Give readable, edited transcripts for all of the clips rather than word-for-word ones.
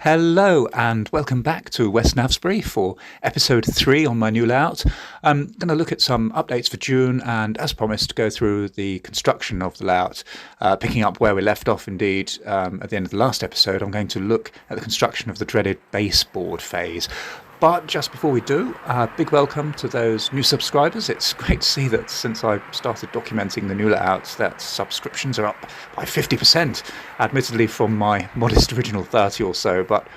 Hello and welcome back to West Navsbury for episode 3 on my new layout. I'm going to look at some updates for June and, as promised, go through the construction of the layout. Picking up where we left off indeed at the end of the last episode, I'm going to look at the construction of the dreaded baseboard phase. But just before we do, a big welcome to those new subscribers. It's great to see that since I started documenting the new layouts, that subscriptions are up by 50%, admittedly from my modest original 30 or so, but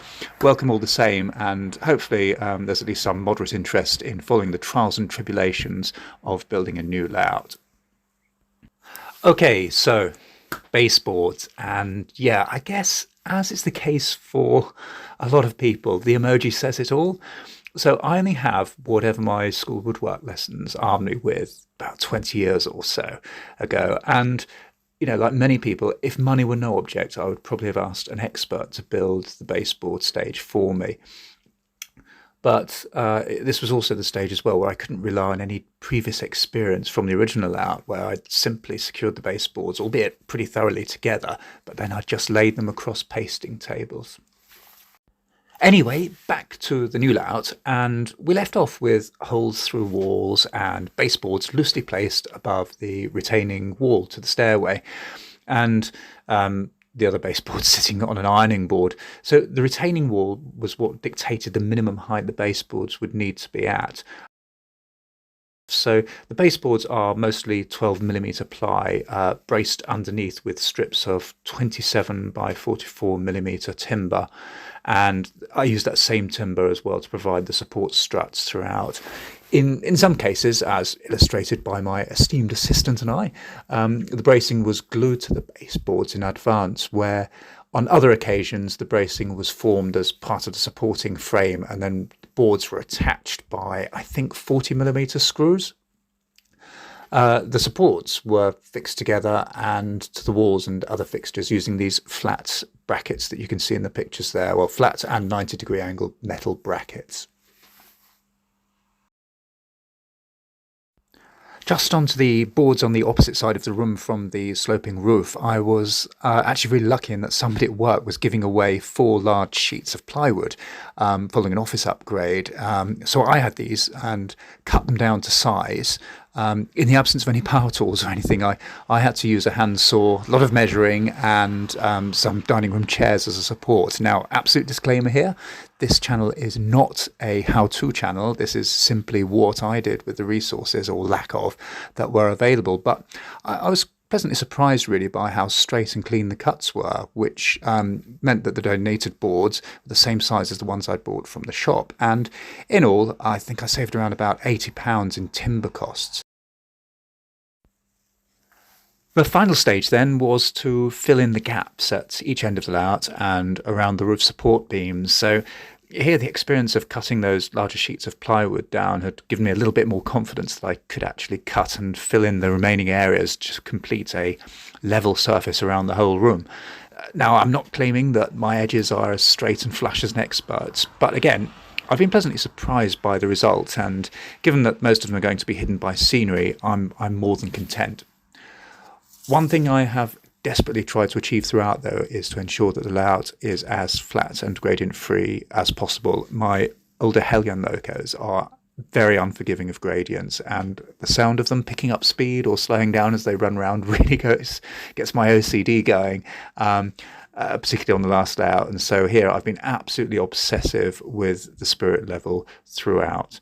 welcome all the same, and hopefully there's at least some moderate interest in following the trials and tribulations of building a new layout. Okay, so baseboards, and yeah, I guess as is the case for a lot of people, the emoji says it all. So I only have whatever my school woodwork lessons armed me with about 20 years or so ago. And, you know, like many people, if money were no object, I would probably have asked an expert to build the baseboard stage for me. But this was also the stage as well where I couldn't rely on any previous experience from the original layout, where I'd simply secured the baseboards, albeit pretty thoroughly together, but then I'd just laid them across pasting tables. Anyway, back to the new layout, and we left off with holes through walls and baseboards loosely placed above the retaining wall to the stairway, and the other baseboard sitting on an ironing board. So the retaining wall was what dictated the minimum height the baseboards would need to be at. So the baseboards are mostly 12mm ply, braced underneath with strips of 27 by 44mm timber. And I use that same timber as well to provide the support struts throughout. In some cases, as illustrated by my esteemed assistant and I, the bracing was glued to the baseboards in advance, where on other occasions the bracing was formed as part of the supporting frame and then the boards were attached by, I think, 40mm screws. The supports were fixed together and to the walls and other fixtures using these flat brackets that you can see in the pictures there, well, flat and 90-degree angle metal brackets. Just onto the boards on the opposite side of the room from the sloping roof, I was actually really lucky in that somebody at work was giving away 4 large sheets of plywood following an office upgrade. So I had these and cut them down to size. In the absence of any power tools or anything, I had to use a handsaw, a lot of measuring, and some dining room chairs as a support. Now, absolute disclaimer here, this channel is not a how-to channel. This is simply what I did with the resources, or lack of, that were available. But I was pleasantly surprised really by how straight and clean the cuts were, which meant that the donated boards were the same size as the ones I'd bought from the shop. And in all, I think I saved around about £80 in timber costs. The final stage then was to fill in the gaps at each end of the layout and around the roof support beams. So here the experience of cutting those larger sheets of plywood down had given me a little bit more confidence that I could actually cut and fill in the remaining areas to complete a level surface around the whole room. Now, I'm not claiming that my edges are as straight and flush as an expert's, but again, I've been pleasantly surprised by the result, and given that most of them are going to be hidden by scenery, I'm more than content. One thing I have desperately tried to achieve throughout, though, is to ensure that the layout is as flat and gradient-free as possible. My older Hellion locos are very unforgiving of gradients, and the sound of them picking up speed or slowing down as they run around really gets my OCD going, particularly on the last layout. And so here I've been absolutely obsessive with the spirit level throughout.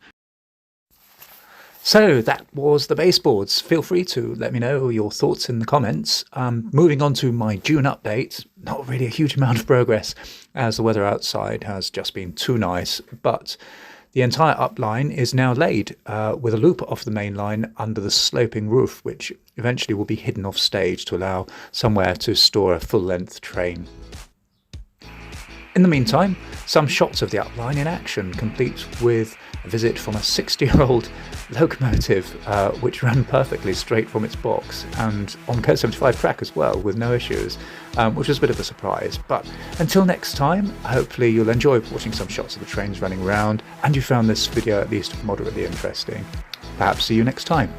So that was the baseboards. Feel free to let me know your thoughts in the comments. Moving on to my June update, not really a huge amount of progress as the weather outside has just been too nice, but the entire upline is now laid with a loop off the main line under the sloping roof, which eventually will be hidden off stage to allow somewhere to store a full-length train. In the meantime, some shots of the upline in action, complete with a visit from a 60-year-old locomotive which ran perfectly straight from its box, and on code 75 track as well, with no issues, which was a bit of a surprise. But until next time, hopefully you'll enjoy watching some shots of the trains running around, and you found this video at least moderately interesting. Perhaps see you next time.